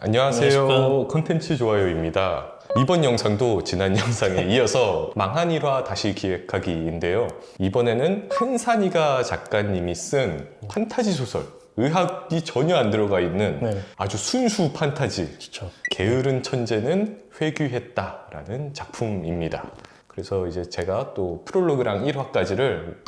안녕하세요. 콘텐츠 좋아요입니다. 이번 영상도 지난 영상에 이어서 망한 일화 다시 기획하기인데요. 이번에는 한산이가 작가님이 쓴 판타지 소설, 의학이 전혀 안 들어가 있는 네. 아주 순수 판타지, 그렇죠. 게으른 천재는 회귀했다라는 작품입니다. 그래서 이제 제가 또 프롤로그랑 1화까지를 여기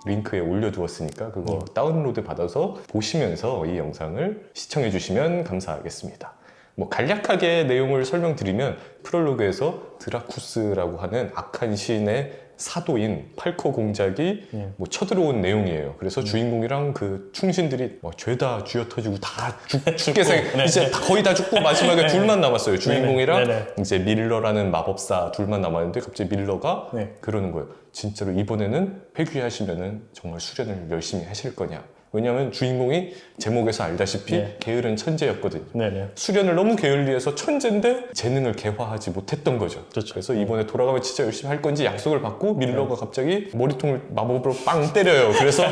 링크에 올려두었으니까 그거 다운로드 받아서 보시면서 이 영상을 시청해 주시면 감사하겠습니다. 뭐 간략하게 내용을 설명드리면 프롤로그에서 드라쿠스라고 하는 악한 신의 사도인 팔커 공작이 뭐 쳐들어온 내용이에요. 그래서 주인공이랑 그 충신들이 뭐 죄다 쥐어 터지고 다 죽게 이제 거의 다 죽고 마지막에 둘만 남았어요. 주인공이랑 이제 밀러라는 마법사 둘만 남았는데 갑자기 밀러가 그러는 거예요. 진짜로 이번에는 회귀하시면은 정말 수련을 열심히 하실 거냐? 왜냐하면 주인공이 제목에서 알다시피 게으른 천재였거든요. 수련을 너무 게을리해서 천재인데 재능을 개화하지 못했던 거죠. 그렇죠. 그래서 이번에 돌아가면 진짜 열심히 할 건지 약속을 받고 밀러가 갑자기 머리통을 마법으로 빵 때려요. 그래서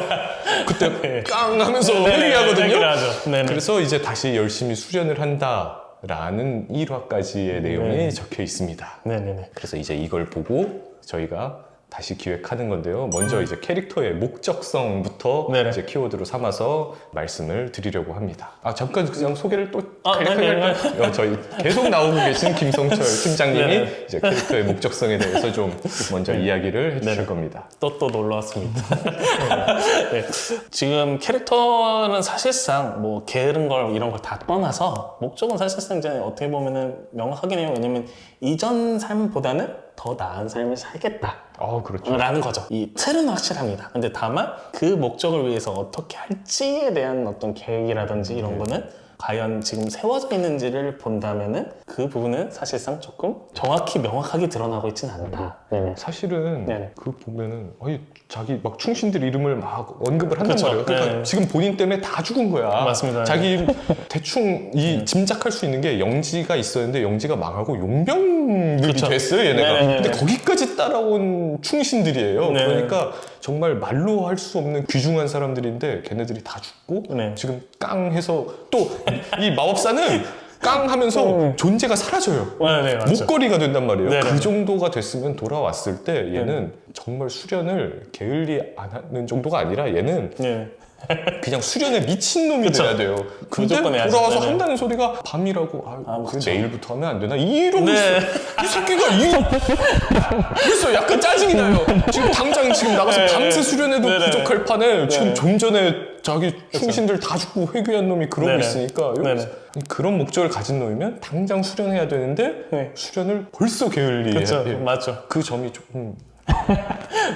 그때 깡 하면서 회귀하거든요. 그래서 이제 다시 열심히 수련을 한다라는 1화까지의 내용이 적혀 있습니다. 그래서 이제 이걸 보고 저희가 다시 기획하는 건데요. 먼저 이제 캐릭터의 목적성부터 이제 키워드로 삼아서 말씀을 드리려고 합니다. 잠깐 그냥 소개를 또 간략하게 할까요? 저희 계속 나오고 계신 김성철 팀장님이 이제 캐릭터의 목적성에 대해서 좀 먼저 이야기를 해주실 겁니다. 또 놀러 왔습니다. 지금 캐릭터는 사실상 뭐 게으른 걸 이런 걸 다 떠나서 목적은 사실상 이제 어떻게 보면은 명확하긴 해요. 왜냐면 이전 삶보다는 더 나은 삶을 살겠다. 그렇죠. 라는 거죠. 이 틀은 확실합니다. 근데 다만 그 목적을 위해서 어떻게 할지에 대한 어떤 계획이라든지 이런 거는 과연 지금 세워져 있는지를 본다면은 그 부분은 사실상 조금 정확히 명확하게 드러나고 있지는 않다. 사실은 그 보면은 자기 막 충신들 이름을 막 언급을 한단 말이에요. 그러니까 지금 본인 때문에 다 죽은 거야. 맞습니다. 자기 대충 짐작할 수 있는 게 영지가 있었는데 영지가 망하고 용병들이 됐어요, 얘네가. 근데 거기까지 따라온 충신들이에요. 그러니까 정말 말로 할 수 없는 귀중한 사람들인데 걔네들이 다 죽고 지금 깡 해서 또 이 마법사는 깡 하면서 존재가 사라져요. 목걸이가 된단 말이에요. 그 정도가 됐으면 돌아왔을 때 얘는 정말 수련을 게을리 안 하는 정도가 아니라 얘는 그냥 수련에 미친놈이 돼야 돼요. 근데 돌아와서 한다는 소리가 밤이라고 내일부터 하면 안 되나? 이러고 있어. 이 새끼가 그래서 약간 짜증이 나요. 지금 당장 지금 나가서 밤새 수련해도 부족할 판에 지금 좀 전에 자기 충신들 다 죽고 회귀한 놈이 그러고 있으니까 그런 목적을 가진 놈이면 당장 수련해야 되는데 수련을 벌써 게을리해. 맞죠. 그 점이 조금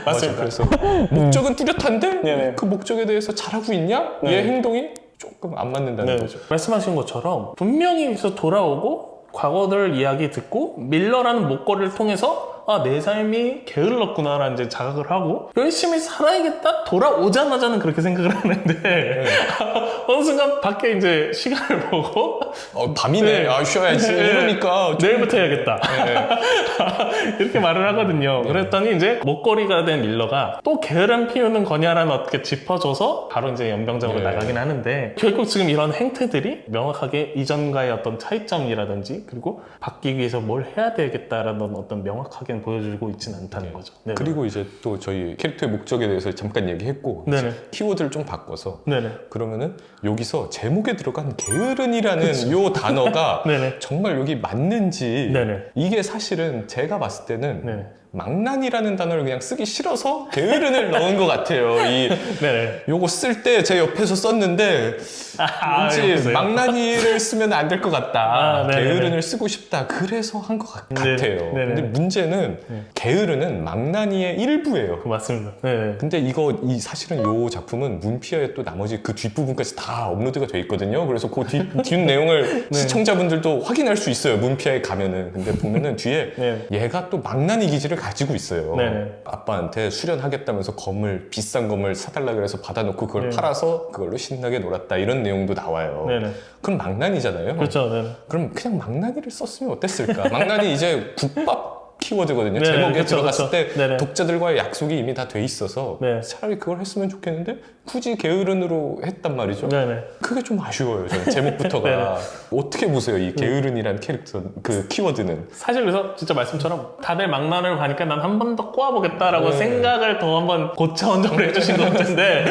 맞습니다. 그래서 목적은 뚜렷한데 그 목적에 대해서 잘하고 있냐? 얘 행동이 조금 안 맞는다는 거죠. 말씀하신 것처럼 분명히 여기서 돌아오고 과거들 이야기 듣고 밀러라는 목걸이를 통해서 내 삶이 게을렀구나 라는 이제 자각을 하고 열심히 살아야겠다 돌아오자마자는 그렇게 생각을 하는데 어느 순간 밖에 이제 시간을 보고 밤이네 쉬어야지 이러니까 내일부터 해야겠다 이렇게 말을 하거든요. 그랬더니 이제 목걸이가 된 밀러가 또 게으름 피우는 거냐라는 어떻게 짚어줘서 바로 이제 연병장으로 나가긴 하는데 결국 지금 이런 행태들이 명확하게 이전과의 어떤 차이점이라든지 그리고 바뀌기 위해서 뭘 해야 되겠다라는 어떤 명확하게 보여주고 있지는 않다는 거죠. 그리고 이제 또 저희 캐릭터의 목적에 대해서 잠깐 얘기했고 키워드를 좀 바꿔서 그러면은 여기서 제목에 들어간 게으른이라는 요 단어가 정말 여기 맞는지 이게 사실은 제가 봤을 때는 망난이라는 단어를 그냥 쓰기 싫어서 게으른을 넣은 것 같아요. 요거 쓸 때 제 옆에서 썼는데 왠지 망난이를 쓰면 안 될 것 같다. 게으른을 쓰고 싶다. 그래서 한 것 같아요. 근데 문제는 게으른은 망난이의 일부예요. 맞습니다. 근데 사실은 요 작품은 문피아에 또 나머지 그 뒷부분까지 다 업로드가 돼 있거든요. 그래서 그 뒷 내용을 시청자분들도 확인할 수 있어요. 문피아에 가면은. 근데 보면은 뒤에 얘가 또 망난이 기질을 가지고 있어요. 아빠한테 수련하겠다면서 비싼 검을 사달라 그래서 받아놓고 그걸 팔아서 그걸로 신나게 놀았다 이런 내용도 나와요. 그럼 망난이잖아요. 그렇죠. 그럼 그냥 망난이를 썼으면 어땠을까? 망난이 이제 국밥 키워드거든요. 네네, 제목에 그쵸, 들어갔을 그쵸. 때 네네. 독자들과의 약속이 이미 다 돼 있어서 네. 차라리 그걸 했으면 좋겠는데 굳이 게으른으로 했단 말이죠. 네네. 그게 좀 아쉬워요. 저는 제목부터가. 어떻게 보세요? 이 게으른이란 캐릭터, 그 키워드는. 사실 그래서 진짜 말씀처럼 다들 망나를 가니까 난 한 번 더 꼬아보겠다라고 네. 생각을 더 한번 고차 원정을 해주신 것 같은데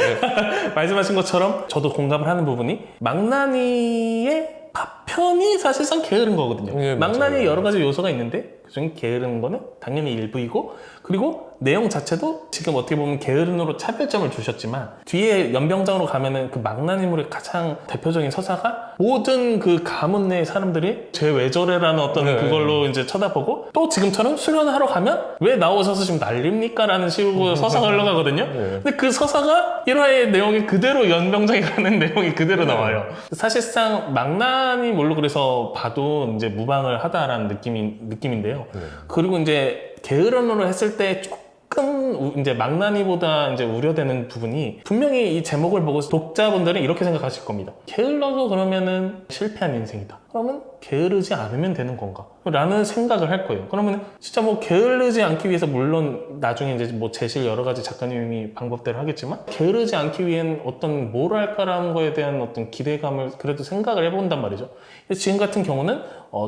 말씀하신 것처럼 저도 공감을 하는 부분이 망나니의 파편이 사실상 게으른 거거든요. 네, 맞아요. 망나니에 여러 가지 요소가 있는데 그중에 게으른 거는 당연히 일부이고 그리고 내용 자체도 지금 어떻게 보면 게으른으로 차별점을 주셨지만 뒤에 연병장으로 가면은 그 망나니물의 가장 대표적인 서사가 모든 그 가문 내 사람들이 쟤 왜 저래라는 어떤 네. 그걸로 이제 쳐다보고 또 지금처럼 수련하러 가면 왜 나오셔서 지금 난립니까? 라는 식으로 서사가 흘러가거든요. 네. 근데 그 서사가 1화의 내용이 그대로 연병장에 가는 내용이 그대로 나와요. 사실상 망나니물로 그래서 봐도 이제 무방을 하다라는 느낌인데요. 그리고 이제 게으른으로 했을 때 조금 이제 망나니보다 이제 우려되는 부분이 분명히 이 제목을 보고 독자분들은 이렇게 생각하실 겁니다. 게을러서 그러면은 실패한 인생이다. 그러면 게으르지 않으면 되는 건가? 라는 생각을 할 거예요. 그러면 진짜 뭐 게으르지 않기 위해서 물론 나중에 이제 뭐 제시를 여러 가지 작가님이 방법대로 하겠지만 게으르지 않기 위한 어떤 뭘 할까라는 거에 대한 어떤 기대감을 그래도 생각을 해본단 말이죠. 지금 같은 경우는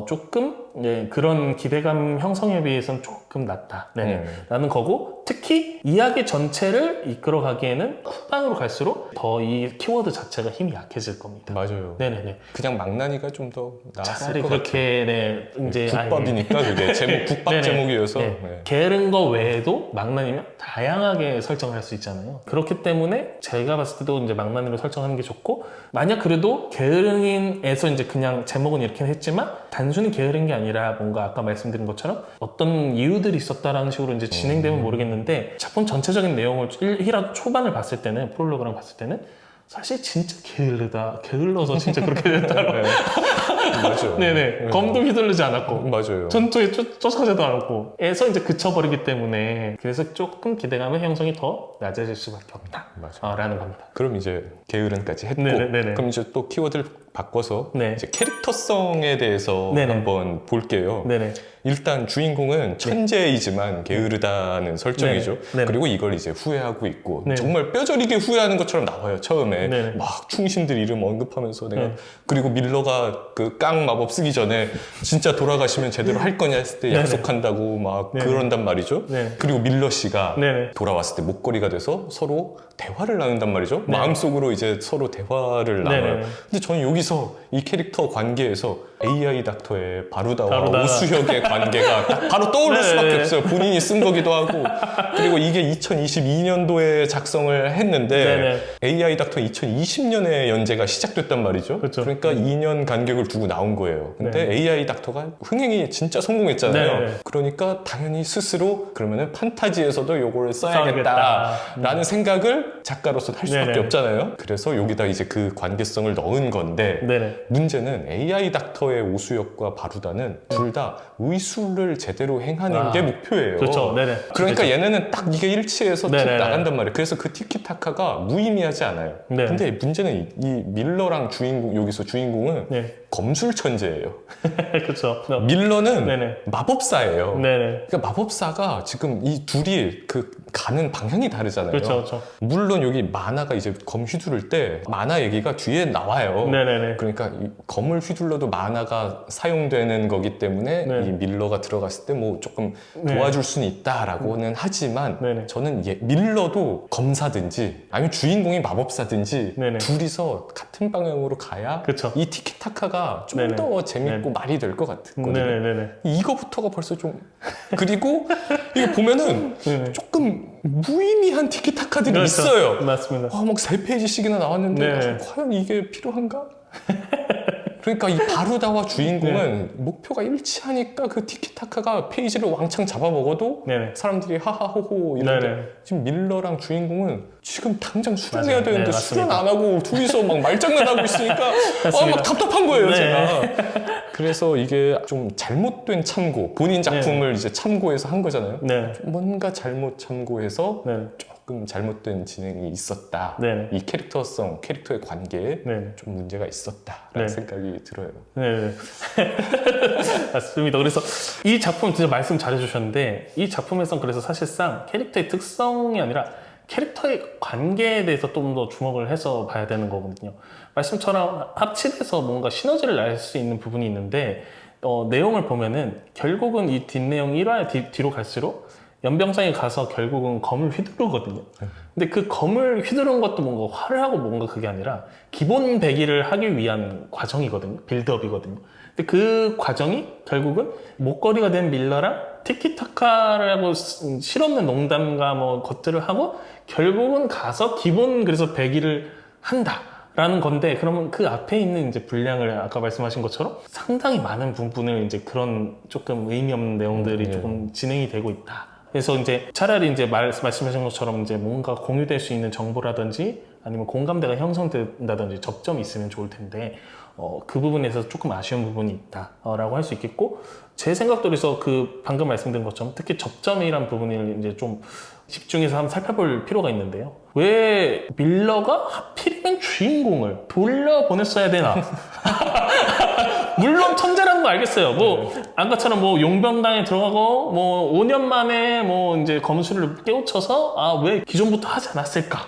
조금 그런 기대감 형성에 비해서는 조금 낮다. 라는 거고 특히 이야기 전체를 이끌어가기에는 후반으로 갈수록 더 이 키워드 자체가 힘이 약해질 겁니다. 맞아요. 네네네. 그냥 망나니가 좀 더 나았을 차라리 것 같아요. 그렇게 이제 국밥이니까 그게 제목 국밥 네네. 제목이어서. 네. 게으른 거 외에도 망나니면 다양하게 설정을 할 수 있잖아요. 그렇기 때문에 제가 봤을 때도 이제 망나니로 설정하는 게 좋고 만약 그래도 게으른에서 이제 그냥 제목은 이렇게 했지만 단순히 게으른 게 아니라 뭔가 아까 말씀드린 것처럼 어떤 이유들이 있었다라는 식으로 이제 진행되면 모르겠는데 작품 전체적인 내용을 1화 초반을 봤을 때는 프롤로그랑 봤을 때는 사실 진짜 게을러서 진짜 그렇게 됐다고. 맞죠. 네네. 검도 휘둘르지 않았고. 맞아요. 전투에 쫓아가지도 않았고. 에서 이제 그쳐버리기 때문에. 그래서 조금 기대감의 형성이 더 낮아질 수밖에 없다. 맞아요. 라는 겁니다. 그럼 이제 게으른까지 했고, 네네네네. 그럼 이제 또 키워드를 바꿔서 네. 이제 캐릭터성에 대해서 네네. 한번 볼게요. 네네. 일단 주인공은 천재이지만 게으르다는 설정이죠. 네네. 네네. 그리고 이걸 이제 후회하고 있고 네네. 정말 뼈저리게 후회하는 것처럼 나와요. 처음에 네네. 막 충신들 이름 언급하면서 내가 네네. 그리고 밀러가 그 깡 마법 쓰기 전에 진짜 돌아가시면 제대로 할 거냐 했을 때 네네. 약속한다고 막 네네. 그런단 말이죠. 네네. 그리고 밀러 씨가 네네. 돌아왔을 때 목걸이가 돼서 서로 대화를 나눈단 말이죠. 네네. 마음속으로 이제 서로 대화를 나눠요. 네네. 근데 저는 여기서 이 캐릭터 관계에서 AI 닥터의 바루다와 바루다. 우수혁의 관계가 딱 바로 떠오를 네네. 수밖에 없어요. 본인이 쓴 거기도 하고. 그리고 이게 2022년도에 작성을 했는데 네네. AI 닥터 2020년에 연재가 시작됐단 말이죠. 그쵸. 그러니까 2년 간격을 두고 나온 거예요. 근데 네. AI 닥터가 흥행이 진짜 성공했잖아요. 네네. 그러니까 당연히 스스로 그러면은 판타지에서도 요거를 써야겠다. 써야겠다라는 생각을 작가로서 할 수밖에 네네. 없잖아요. 그래서 여기다 이제 그 관계성을 넣은 건데 네네. 문제는 AI 닥터의 오수혁과 바루다는 둘 다 의술을 제대로 행하는 게 목표예요. 그렇죠. 네네. 그러니까 그렇죠. 얘네는 딱 이게 일치해서 툭 네네네. 나간단 말이에요. 그래서 그 티키타카가 무의미하지 않아요. 네. 근데 문제는 이 밀러랑 주인공, 여기서 주인공은 네. 검술 천재예요. 그렇죠. 밀러는 네네. 마법사예요. 네네. 그러니까 마법사가 지금 이 둘이 그 가는 방향이 다르잖아요. 그렇죠. 그렇죠. 물론 여기 만화가 이제 검 휘두를 때 만화 얘기가 뒤에 나와요. 네네네. 그러니까 이 검을 휘둘러도 만화가 사용되는 거기 때문에 네. 이 밀러가 들어갔을 때 뭐 조금 네. 도와줄 수는 있다라고는 하지만 네네. 저는 밀러도 검사든지 아니면 주인공이 마법사든지 네네. 둘이서 같은 방향으로 가야 그쵸. 이 티키타카가 좀 네네. 더 재밌고 네네. 말이 될 것 같거든요. 네네네. 이거부터가 벌써 좀 그리고 이거 보면은 네네. 조금 무의미한 티키타카들이 그렇죠. 있어요. 맞습니다. 막 3페이지씩이나 나왔는데 네. 과연 이게 필요한가? 그러니까 이 바루다와 주인공은 목표가 일치하니까 그 티키타카가 페이지를 왕창 잡아먹어도 네네. 사람들이 하하호호 이러는데 네네. 지금 밀러랑 주인공은 지금 당장 수련해야 맞아요. 되는데 네, 수련 맞습니다. 안 하고 둘이서 막 말장난하고 있으니까 맞습니다. 막 답답한 거예요 네. 제가. 그래서 이게 좀 잘못된 참고 본인 작품을 이제 참고해서 한 거잖아요. 네. 뭔가 잘못 참고해서 네. 조금 잘못된 진행이 있었다. 네네. 이 캐릭터성, 캐릭터의 관계에 네네. 좀 문제가 있었다라는 네. 생각이 들어요. 네. 맞습니다. 그래서 이 작품 진짜 말씀 잘해주셨는데 이 작품에선 그래서 사실상 캐릭터의 특성이 아니라 캐릭터의 관계에 대해서 좀 더 주목을 해서 봐야 되는 거거든요. 말씀처럼 합치돼서 뭔가 시너지를 낼 수 있는 부분이 있는데 내용을 보면은 결국은 이 뒷내용 1화 뒤로 갈수록 연병장에 가서 결국은 검을 휘두르거든요. 근데 그 검을 휘두른 것도 뭔가 화를 하고 뭔가 그게 아니라 기본 배기를 하기 위한 과정이거든요. 빌드업이거든요. 근데 그 과정이 결국은 목걸이가 된 밀러랑 티키타카를 하고 실없는 농담과 뭐 것들을 하고 결국은 가서 기본 그래서 배기를 한다. 라는 건데, 그러면 그 앞에 있는 이제 분량을 아까 말씀하신 것처럼 상당히 많은 부분을 이제 그런 조금 의미 없는 내용들이 조금 진행이 되고 있다. 그래서 이제 차라리 이제 말씀하신 것처럼 이제 뭔가 공유될 수 있는 정보라든지 아니면 공감대가 형성된다든지 접점이 있으면 좋을 텐데, 그 부분에서 조금 아쉬운 부분이 있다라고 할 수 있겠고, 제 생각도 그래서 그 방금 말씀드린 것처럼 특히 접점이란 부분을 이제 좀 집중해서 한번 살펴볼 필요가 있는데요. 왜 밀러가 하필이면 주인공을 돌려보냈어야 되나? 물론 천재라는 거 알겠어요. 뭐 아까처럼 뭐 용병당에 들어가고 뭐 5년 만에 뭐 이제 검술을 깨우쳐서 왜 기존부터 하지 않았을까?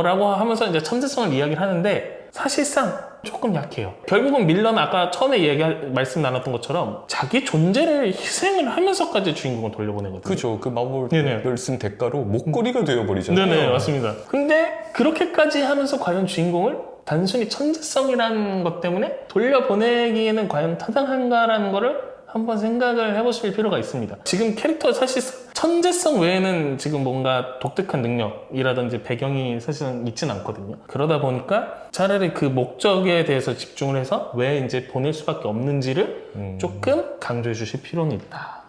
라고 하면서 이제 천재성을 이야기를 하는데 사실상 조금 약해요. 결국은 밀러는 아까 처음에 말씀 나눴던 것처럼 자기 존재를 희생을 하면서까지 주인공을 돌려보내거든요. 그죠. 그 마법을 쓴 대가로 목걸이가 되어버리잖아요. 네네, 맞습니다. 근데 그렇게까지 하면서 과연 주인공을 단순히 천재성이라는 것 때문에 돌려보내기에는 과연 타당한가라는 거를 한번 생각을 해보실 필요가 있습니다. 지금 캐릭터 사실 천재성 외에는 지금 뭔가 독특한 능력이라든지 배경이 사실은 있진 않거든요. 그러다 보니까 차라리 그 목적에 대해서 집중을 해서 왜 이제 보낼 수밖에 없는지를 조금 강조해 주실 필요는 있다.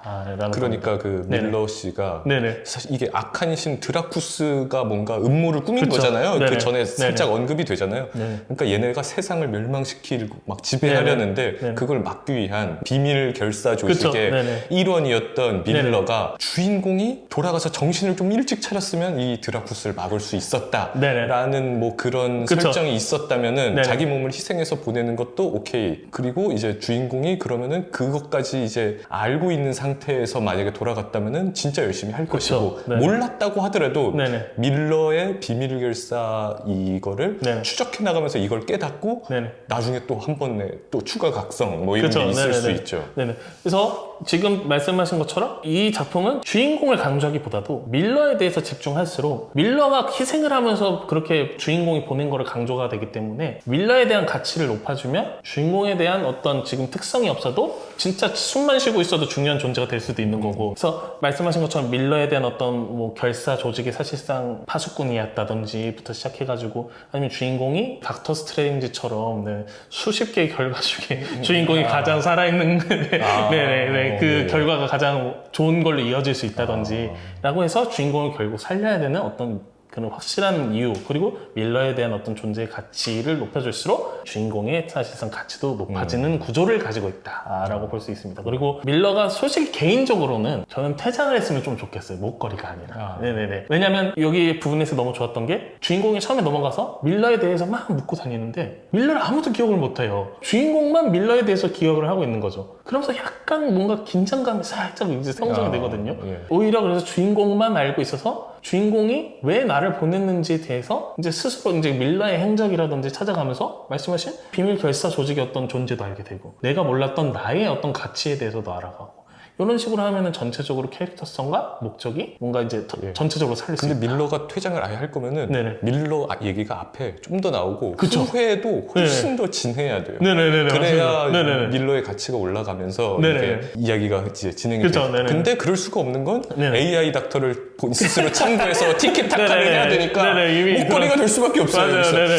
그러니까 그 밀러 씨가 네네. 사실 이게 악한 신 드라쿠스가 뭔가 음모를 꾸민 그쵸. 거잖아요. 네네. 그 전에 살짝 네네. 언급이 되잖아요. 네네. 그러니까 얘네가 세상을 멸망시키고 막 지배하려는데 네네. 그걸 막기 위한 비밀 결사 조직의 네네. 일원이었던 밀러가 주인공이 돌아가서 정신을 좀 일찍 차렸으면 이 드라쿠스를 막을 수 있었다라는 뭐 그런 그쵸. 설정이 있었다면은 네네. 자기 몸을 희생해서 보내는 것도 오케이. 그리고 이제 주인공이 그러면은 그것까지 이제 알고 있는 상태에서 만약에 돌아갔다면은 진짜 열심히 할 것이고 네. 몰랐다고 하더라도 네네. 밀러의 비밀 결사 이거를 네네. 추적해 나가면서 이걸 깨닫고 네네. 나중에 또 한 번에 또 추가 각성 뭐 이런 그쵸. 게 있을 네네네. 수 있죠. 네네. 그래서 지금 말씀하신 것처럼 이 작품은 주인공을 강조하기보다도 밀러에 대해서 집중할수록 밀러가 희생을 하면서 그렇게 주인공이 보낸 거를 강조가 되기 때문에 밀러에 대한 가치를 높아주면 주인공에 대한 어떤 지금 특성이 없어도 진짜 숨만 쉬고 있어도 중요한 존재가 될 수도 있는 거고, 그래서 말씀하신 것처럼 밀러에 대한 어떤 뭐 결사 조직이 사실상 파수꾼이었다든지부터 시작해가지고 아니면 주인공이 닥터 스트레인지처럼 수십 개의 결과 중에 주인공이 가장 살아있는 네네네 그 결과가 가장 좋은 걸로 이어질 수 있다든지 라고 해서 주인공을 결국 살려야 되는 어떤 그런 확실한 이유, 그리고 밀러에 대한 어떤 존재의 가치를 높여줄수록 주인공의 사실상 가치도 높아지는 구조를 가지고 있다라고 볼 수 있습니다. 그리고 밀러가 솔직히 개인적으로는 저는 퇴장을 했으면 좀 좋겠어요. 목걸이가 아니라. 네네네. 왜냐면 여기 부분에서 너무 좋았던 게 주인공이 처음에 넘어가서 밀러에 대해서 막 묻고 다니는데 밀러를 아무도 기억을 못해요. 주인공만 밀러에 대해서 기억을 하고 있는 거죠. 그러면서 약간 뭔가 긴장감이 살짝 이제 형성이 되거든요. 오히려 그래서 주인공만 알고 있어서 주인공이 왜 나를 보냈는지에 대해서 이제 스스로 이제 밀러의 행적이라든지 찾아가면서 말씀하신 비밀 결사 조직의 어떤 존재도 알게 되고 내가 몰랐던 나의 어떤 가치에 대해서도 알아가고 이런 식으로 하면은 전체적으로 캐릭터성과 목적이 뭔가 이제 전체적으로 살릴 수 있다. 근데 밀러가 퇴장을 아예 할 거면은 네네. 밀러 얘기가 앞에 좀 더 나오고 그쵸. 후회도 훨씬 더 진행해야 돼요. 네네네. 그래야 네네네. 밀러의 가치가 올라가면서 네네네. 이게 이야기가 이제 진행이 그쵸. 돼요. 네네네. 근데 그럴 수가 없는 건 네네. AI 닥터를 본 스스로 참고해서 티켓타카를 네네네. 해야 되니까 네네. 이미 목걸이가 될 수밖에 없어요. 맞아요. 그래서. 네네.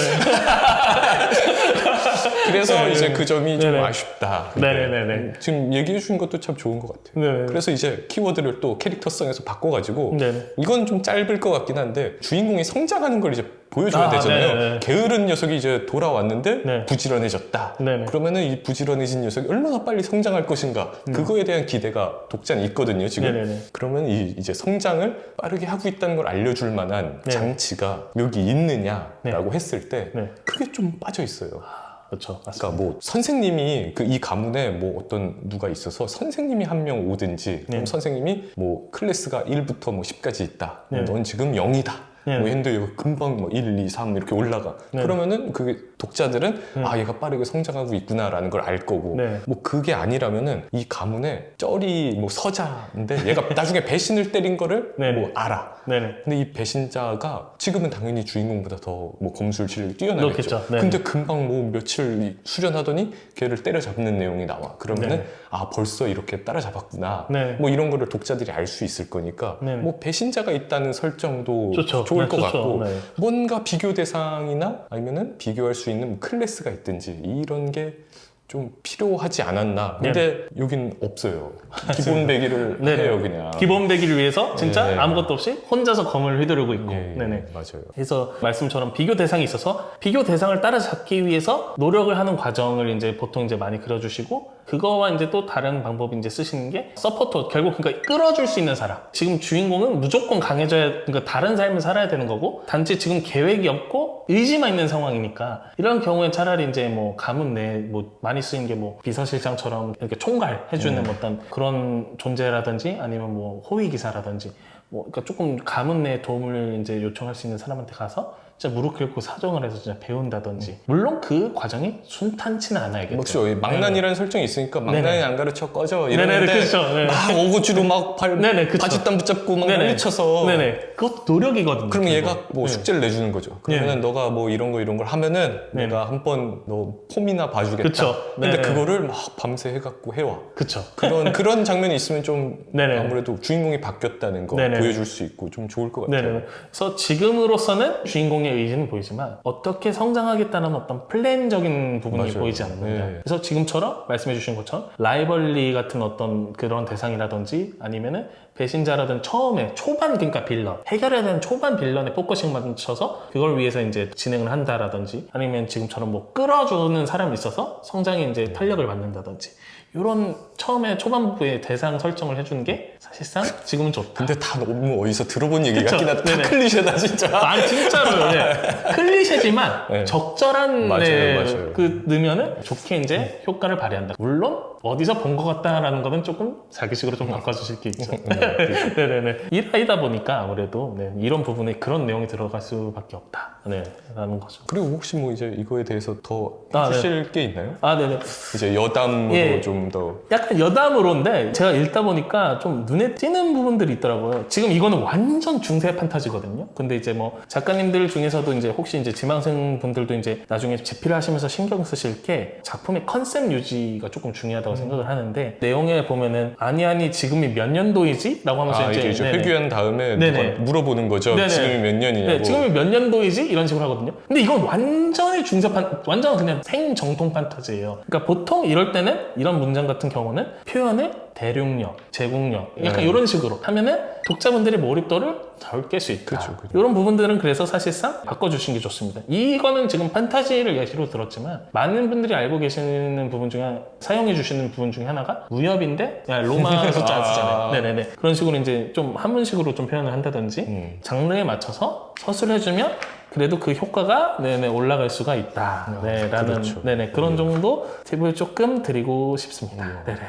그래서 네네. 이제 그 점이 좀 네네. 아쉽다. 네네네. 지금 얘기해 주신 것도 참 좋은 것 같아요. 네네. 그래서 이제 키워드를 또 캐릭터성에서 바꿔가지고 네네. 이건 좀 짧을 것 같긴 한데 주인공이 성장하는 걸 이제 보여줘야 아, 되잖아요. 네네. 게으른 녀석이 이제 돌아왔는데 네. 부지런해졌다. 네네. 그러면은 이 부지런해진 녀석이 얼마나 빨리 성장할 것인가. 그거에 대한 기대가 독자는 있거든요, 지금. 네네네. 그러면 이제 성장을 빠르게 하고 있다는 걸 알려줄 만한 네. 장치가 여기 있느냐라고 했을 때 네. 그게 좀 빠져 있어요. 그렇죠. 맞습니다. 그러니까 뭐 선생님이 이 가문에 뭐 어떤 누가 있어서 선생님이 한 명 오든지 그럼 선생님이 뭐 클래스가 1부터 뭐 10까지 있다. 네. 넌 지금 0이다. 네. 뭐 했는데 이거 금방 뭐 1, 2, 3 이렇게 올라가. 네. 그러면은 그게 독자들은 아 얘가 빠르게 성장하고 있구나라는 걸 알 거고 네. 뭐 그게 아니라면은 이 가문에 쩔이 뭐 서자인데 얘가 나중에 배신을 때린 거를 네. 뭐 알아. 네네. 근데 이 배신자가 지금은 당연히 주인공보다 더 뭐 검술 실력이 뛰어나겠죠. 그렇겠죠. 네. 근데 금방 뭐 며칠 수련하더니 걔를 때려잡는 내용이 나와. 그러면은 네. 아 벌써 이렇게 따라잡았구나. 네. 뭐 이런 거를 독자들이 알 수 있을 거니까 네. 뭐 배신자가 있다는 설정도 좋죠. 좋을 네, 것 좋죠. 같고 네. 뭔가 비교 대상이나 아니면은 비교할 수 있는 클래스가 있든지 이런 게 좀 필요하지 않았나. 근데 여긴 없어요. 기본 배기를 네네. 해요 그냥. 기본 배기를 위해서 진짜 네. 아무것도 없이 혼자서 검을 휘두르고 있고. 예, 예, 네네. 맞아요. 그래서 말씀처럼 비교 대상이 있어서 비교 대상을 따라잡기 위해서 노력을 하는 과정을 이제 보통 이제 많이 그려주시고 그거와 이제 또 다른 방법이 이제 쓰시는 게 서포터 결국 그러니까 끌어줄 수 있는 사람. 지금 주인공은 무조건 강해져야 그러니까 다른 삶을 살아야 되는 거고 단지 지금 계획이 없고 의지만 있는 상황이니까 이런 경우에 차라리 이제 뭐 가문 내 뭐 많이 쓰인 게 뭐 비서실장처럼 이렇게 총괄 해주는 어떤 그런 존재라든지 아니면 뭐 호위 기사라든지 뭐 그러니까 조금 가문 내 도움을 이제 요청할 수 있는 사람한테 가서 진짜 무릎 꿇고 사정을 해서 진짜 배운다든지 물론 그 과정이 순탄치는 않아야겠죠. 그렇죠. 이 망난이라는 설정이 있으니까 망난이 네네. 안 가르쳐 꺼져 네네, 이러는데 그렇죠. 네. 막 오고지로 막 네네, 그쵸. 바짓단 붙잡고 막 네네. 물리쳐서 네네. 그것도 노력이거든요. 그러면 결국. 얘가 뭐 네. 숙제를 내주는 거죠. 그러면은 너가 뭐 이런 걸 하면은 네네. 내가 한번 너 폼이나 봐주겠다. 그쵸. 근데 네네. 그거를 막 밤새 해갖고 해와. 그쵸. 그런 장면이 있으면 좀 네네. 아무래도 주인공이 바뀌었다는 거 네네. 보여줄 수 있고 좀 좋을 것 같아요. 네네. 그래서 지금으로서는 주인공의 의지는 보이지만 어떻게 성장하겠다는 어떤 플랜적인 부분이 맞아요. 보이지 않는다. 네. 그래서 지금처럼 말씀해 주신 것처럼 라이벌리 같은 어떤 그런 대상이라든지 아니면은 배신자라든 처음에 초반 그러니까 빌런 해결해야 되는 초반 빌런에 포커싱 맞춰서 그걸 위해서 이제 진행을 한다라든지 아니면 지금처럼 뭐 끌어주는 사람이 있어서 성장에 이제 탄력을 받는다든지 이런 처음에 초반부에 대상 설정을 해주는 게 사실상 지금은 좋다. 근데 다 너무 어디서 들어본 얘기 그쵸? 같긴 하다. 다 네네. 클리셰다 진짜. 아니 진짜로 네. 클리셰지만 네. 적절한 맞아요, 네, 맞아요. 그 넣으면은 좋게 이제 효과를 발휘한다. 물론 어디서 본 것 같다라는 거는 조금 자기식으로 좀 바꿔주실 게 있죠. 네네네. 일하다 보니까 아무래도 네, 이런 부분에 그런 내용이 들어갈 수밖에 없다. 네, 라는 거죠. 그리고 혹시 뭐 이제 이거에 대해서 더 아, 해주실 게 있나요? 아, 네네. 이제 여담으로 예. 좀 더. 약간 여담으로인데 제가 읽다 보니까 좀 눈에 띄는 부분들이 있더라고요. 지금 이거는 완전 중세 판타지거든요. 근데 이제 뭐 작가님들 중에서도 이제 혹시 이제 지망생 분들도 이제 나중에 집필을 하시면서 신경 쓰실 게 작품의 컨셉 유지가 조금 중요하다고 생각을 하는데 내용에 보면은 아니 지금이 몇 년도이지? 라고 하면서 이게 이제 네네. 회귀한 다음에 네네. 누가 물어보는 거죠. 네네. 지금이 몇 년이냐고. 네, 지금이 몇 년도이지? 이런 식으로 하거든요. 근데 이건 완전히 완전 그냥 생정통 판타지예요. 그러니까 보통 이럴 때는 이런 문장 같은 경우는 표현을 대륙력, 제국력 약간 네. 이런 식으로 하면은 독자분들의 몰입도를 덜 깰 수 있다. 그쵸. 이런 부분들은 그래서 사실상 바꿔주신 게 좋습니다. 이거는 지금 판타지를 예시로 들었지만 많은 분들이 알고 계시는 부분 중에 사용해 주시는 부분 중에 하나가 무협인데 로마 숫자 안 쓰잖아요. 네네네. 그런 식으로 이제 좀 한문식으로 좀 표현을 한다든지 장르에 맞춰서 서술해주면 그래도 그 효과가 네네 올라갈 수가 있다. 네, 라는 그렇죠. 네네 그런 정도 팁을 조금 드리고 싶습니다. 네네네.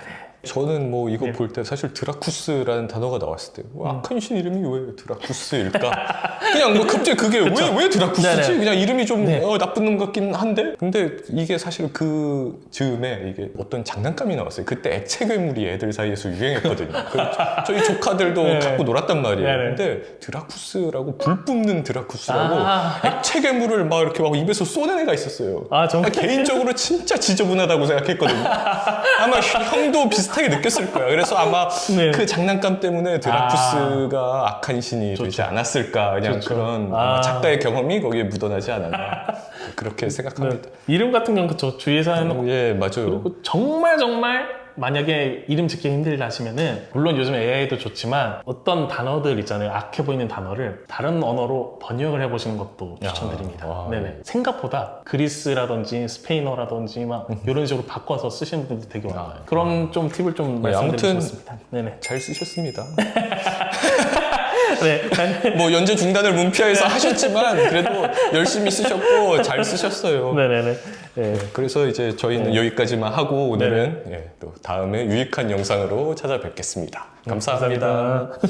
저는 뭐 이거 네. 볼 때 사실 드라쿠스라는 단어가 나왔을 때 악한 신 이름이 왜 드라쿠스일까? 그냥 뭐 갑자기 그게 왜 드라쿠스지? 네네. 그냥 이름이 좀 네. 나쁜 놈 같긴 한데 근데 이게 사실 그 즈음에 이게 어떤 장난감이 나왔어요. 그때 액체 괴물이 애들 사이에서 유행했거든요. 저희 조카들도 네. 갖고 놀았단 말이에요. 네네. 근데 드라쿠스라고 불 뿜는 드라쿠스라고 아. 액체 괴물을 막 이렇게 막 입에서 쏘는 애가 있었어요. 아, 정말? 개인적으로 진짜 지저분하다고 생각했거든요. 아마 형도 비슷하게 느꼈을 거야. 그래서 아마 네. 그 장난감 때문에 드라쿠스가 악한 신이 되지 않았을까. 그냥 좋죠. 그런 아. 작가의 경험이 거기에 묻어나지 않았나. 그렇게 생각합니다. 이름 같은 경우는 그쵸. 주위에서 해놓고 예, 맞아요. 그리고 정말 만약에 이름 짓기 힘들다 하시면은 물론 요즘 AI도 좋지만 어떤 단어들 있잖아요. 악해 보이는 단어를 다른 언어로 번역을 해보시는 것도 추천드립니다. 와. 네네. 생각보다 그리스라든지 스페인어라든지 막 이런 식으로 바꿔서 쓰시는 분들 되게 많아요. 그런 좀 팁을 좀 네, 말씀드리고 아무튼 싶습니다. 네네. 잘 쓰셨습니다. 네. 뭐 연재 중단을 문피아에서 하셨지만 그래도 열심히 쓰셨고 잘 쓰셨어요. 네네네. 네. 그래서 이제 저희는 여기까지만 하고 오늘은 또 다음에 유익한 영상으로 찾아뵙겠습니다. 감사합니다. 감사합니다.